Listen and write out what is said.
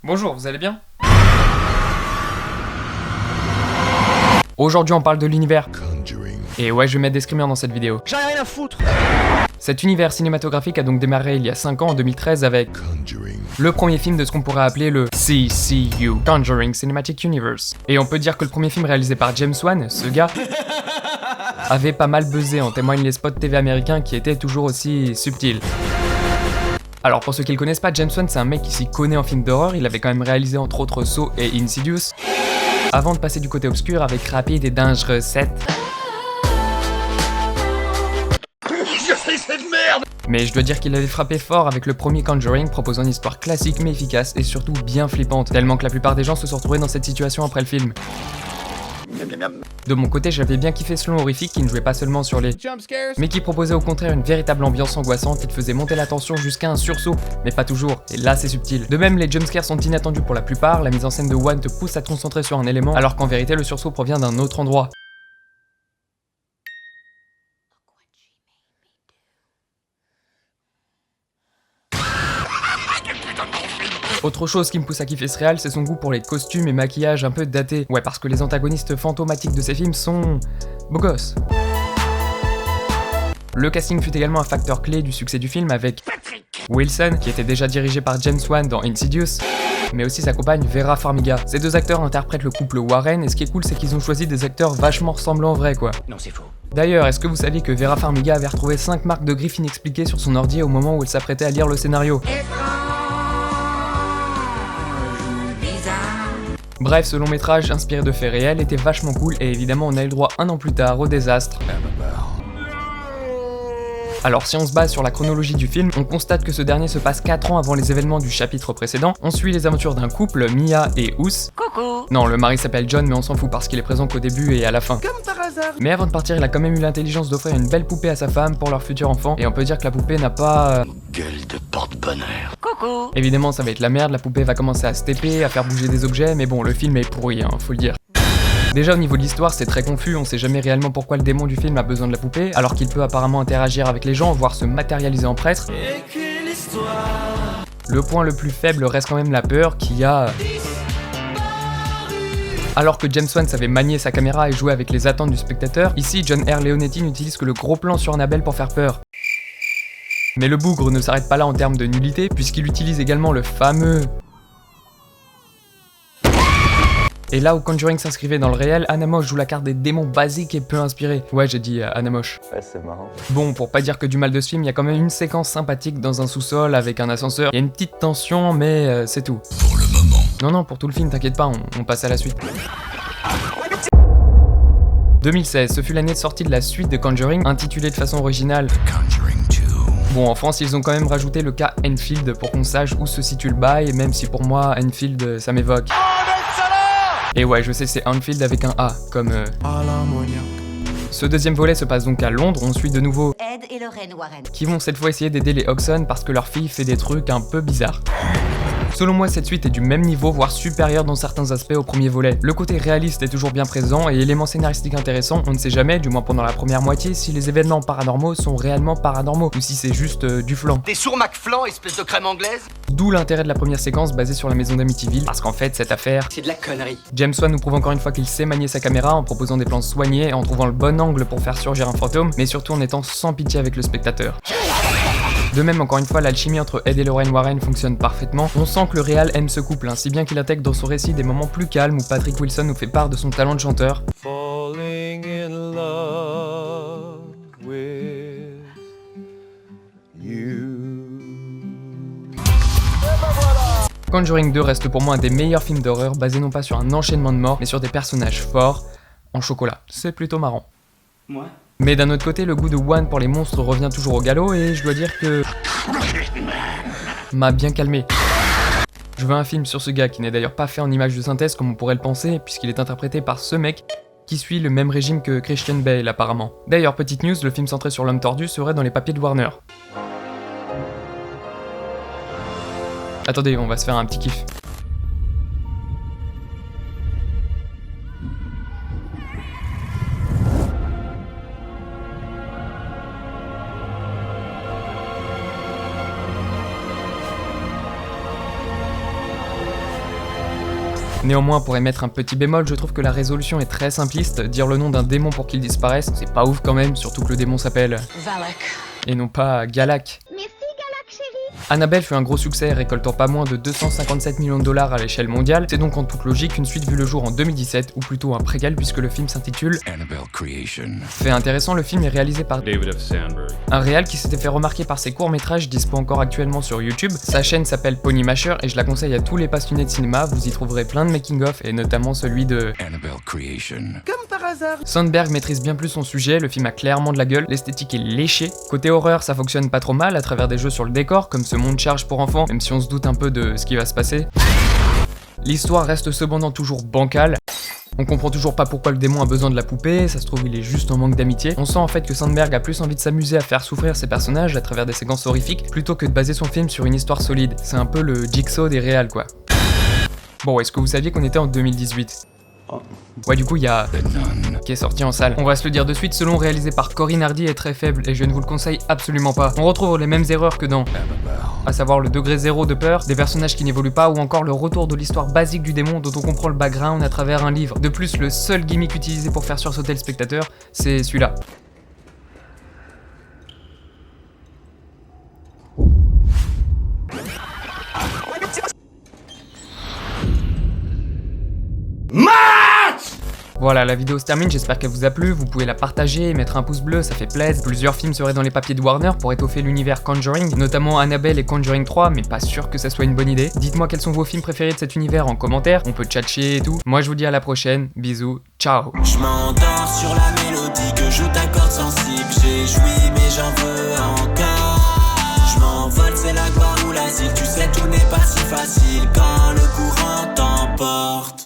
Bonjour, vous allez bien? Aujourd'hui on parle de l'univers. Et ouais, je vais mettre des screamers dans cette vidéo. J'en ai rien à foutre. Cet univers cinématographique a donc démarré il y a 5 ans en 2013 avec le premier film de ce qu'on pourrait appeler le CCU, Conjuring Cinematic Universe. Et on peut dire que le premier film réalisé par James Wan, ce gars, avait pas mal buzzé, en témoignent les spots TV américains qui étaient toujours aussi subtils. Alors pour ceux qui le connaissent pas, James Wan c'est un mec qui s'y connaît en film d'horreur, il avait quand même réalisé entre autres Saw et Insidious, avant de passer du côté obscur avec Rapid et Dangereux 7. Mais je dois dire qu'il avait frappé fort avec le premier Conjuring, proposant une histoire classique mais efficace et surtout bien flippante, tellement que la plupart des gens se sont retrouvés dans cette situation après le film. De mon côté, j'avais bien kiffé ce long horrifique qui ne jouait pas seulement sur les jumpscares, mais qui proposait au contraire une véritable ambiance angoissante qui te faisait monter la tension jusqu'à un sursaut, mais pas toujours, et là c'est subtil. De même, les jumpscares sont inattendus pour la plupart, la mise en scène de Wan te pousse à te concentrer sur un élément, alors qu'en vérité le sursaut provient d'un autre endroit. Autre chose qui me pousse à kiffer ce réal, c'est son goût pour les costumes et maquillages un peu datés. Ouais, parce que les antagonistes fantomatiques de ces films sont beaux gosses. Le casting fut également un facteur clé du succès du film avec Wilson, qui était déjà dirigé par James Wan dans Insidious, mais aussi sa compagne Vera Farmiga. Ces deux acteurs interprètent le couple Warren, et ce qui est cool, c'est qu'ils ont choisi des acteurs vachement ressemblants en vrai, quoi. Non, c'est faux. D'ailleurs, est-ce que vous saviez que Vera Farmiga avait retrouvé 5 marques de griffes inexpliquées sur son ordi au moment où elle s'apprêtait à lire le scénario? Bref, ce long métrage, inspiré de faits réels, était vachement cool et évidemment on a eu le droit un an plus tard au désastre. Alors si on se base sur la chronologie du film, on constate que ce dernier se passe 4 ans avant les événements du chapitre précédent. On suit les aventures d'un couple, Mia et Ous. Coucou. Non, le mari s'appelle John mais on s'en fout parce qu'il est présent qu'au début et à la fin. Comme par hasard. Mais avant de partir, il a quand même eu l'intelligence d'offrir une belle poupée à sa femme pour leur futur enfant, et on peut dire que la poupée n'a pas... Gueule de porte-bonheur. Coucou. Évidemment ça va être la merde, la poupée va commencer à se taper, à faire bouger des objets, mais bon, le film est pourri, hein, faut le dire. Déjà au niveau de l'histoire c'est très confus, on sait jamais réellement pourquoi le démon du film a besoin de la poupée, alors qu'il peut apparemment interagir avec les gens, voire se matérialiser en prêtre. Le point le plus faible reste quand même la peur qui a... Alors que James Wan savait manier sa caméra et jouer avec les attentes du spectateur, ici John R. Leonetti n'utilise que le gros plan sur Annabelle pour faire peur. Mais le bougre ne s'arrête pas là en termes de nullité, puisqu'il utilise également le fameux... Et là où Conjuring s'inscrivait dans le réel, Anamosh joue la carte des démons basiques et peu inspirés. Ouais, j'ai dit Anamosh. Ouais, c'est marrant. Bon, pour pas dire que du mal de ce film, il y a quand même une séquence sympathique dans un sous-sol avec un ascenseur. Il y a une petite tension, mais c'est tout. Pour le moment. Non, pour tout le film, t'inquiète pas, on passe à la suite. 2016, ce fut l'année de sortie de la suite de Conjuring, intitulée de façon originale Conjuring 2. Bon, en France, ils ont quand même rajouté le cas Enfield pour qu'on sache où se situe le bail, même si pour moi, Enfield, ça m'évoque. Et ouais, je sais, c'est Enfield avec un A, comme Ce deuxième volet se passe donc à Londres, on suit de nouveau Ed et Lorraine Warren. qui vont cette fois essayer d'aider les Hodgson parce que leur fille fait des trucs un peu bizarres. Selon moi, cette suite est du même niveau, voire supérieure dans certains aspects au premier volet. Le côté réaliste est toujours bien présent et éléments scénaristiques intéressants, on ne sait jamais, du moins pendant la première moitié, si les événements paranormaux sont réellement paranormaux, ou si c'est juste du flan. T'es sourd McFlan, espèce de crème anglaise. D'où l'intérêt de la première séquence basée sur la maison d'Amityville, parce qu'en fait, cette affaire... C'est de la connerie. James Wan nous prouve encore une fois qu'il sait manier sa caméra en proposant des plans soignés, en trouvant le bon angle pour faire surgir un fantôme, mais surtout en étant sans pitié avec le spectateur. De même, encore une fois, l'alchimie entre Ed et Lorraine Warren fonctionne parfaitement. On sent que le réal aime ce couple, si bien qu'il intègre dans son récit des moments plus calmes où Patrick Wilson nous fait part de son talent de chanteur. Falling in love with you. Conjuring 2 reste pour moi un des meilleurs films d'horreur, basé non pas sur un enchaînement de morts, mais sur des personnages forts, en chocolat. C'est plutôt marrant. Moi. Mais d'un autre côté, le goût de Wan pour les monstres revient toujours au galop, et je dois dire que... m'a bien calmé. Je veux un film sur ce gars qui n'est d'ailleurs pas fait en image de synthèse comme on pourrait le penser, puisqu'il est interprété par ce mec qui suit le même régime que Christian Bale apparemment. D'ailleurs, petite news, le film centré sur l'homme tordu serait dans les papiers de Warner. Attendez, on va se faire un petit kiff. Néanmoins, pour émettre un petit bémol, je trouve que la résolution est très simpliste. Dire le nom d'un démon pour qu'il disparaisse, c'est pas ouf quand même, surtout que le démon s'appelle Valak. Et non pas Galak. Merci Galak chérie. Annabelle fut un gros succès, récoltant pas moins de 257 millions de dollars à l'échelle mondiale. C'est donc en toute logique une suite vue le jour en 2017, ou plutôt un préquel puisque le film s'intitule Annabelle Creation. Fait intéressant, le film est réalisé par David F. Sandberg. un réal qui s'était fait remarquer par ses courts-métrages dispo encore actuellement sur YouTube. Sa chaîne s'appelle Pony Masher et je la conseille à tous les passionnés de cinéma, vous y trouverez plein de making-of et notamment celui de Annabelle Creation. Sandberg maîtrise bien plus son sujet, le film a clairement de la gueule, l'esthétique est léchée. Côté horreur, ça fonctionne pas trop mal à travers des jeux sur le décor, comme ce monde charge pour enfants, même si on se doute un peu de ce qui va se passer. L'histoire reste cependant toujours bancale. On comprend toujours pas pourquoi le démon a besoin de la poupée, ça se trouve il est juste en manque d'amitié. On sent en fait que Sandberg a plus envie de s'amuser à faire souffrir ses personnages à travers des séquences horrifiques, plutôt que de baser son film sur une histoire solide. C'est un peu le Jigsaw des réals quoi. Bon, est-ce que vous saviez qu'on était en 2018 ? Ouais, du coup, il y a The Nun. qui est sorti en salle. On va se le dire de suite, ce long réalisé par Corinne Hardy est très faible et je ne vous le conseille absolument pas. On retrouve les mêmes erreurs que dans, à savoir le degré zéro de peur, des personnages qui n'évoluent pas ou encore le retour de l'histoire basique du démon dont on comprend le background à travers un livre. De plus, le seul gimmick utilisé pour faire sursauter le spectateur, c'est celui-là. Voilà, la vidéo se termine, j'espère qu'elle vous a plu, vous pouvez la partager, mettre un pouce bleu, ça fait plaisir. Plusieurs films seraient dans les papiers de Warner pour étoffer l'univers Conjuring, notamment Annabelle et Conjuring 3, mais pas sûr que ça soit une bonne idée. Dites-moi quels sont vos films préférés de cet univers en commentaire, on peut tchatcher et tout. Moi je vous dis à la prochaine, bisous, ciao. Je m'endors sur la mélodie que joue ta corde sensible. J'ai joui mais j'en veux encore. Je m'envole, c'est la gloire ou l'asile. Tu sais tout n'est pas si facile quand le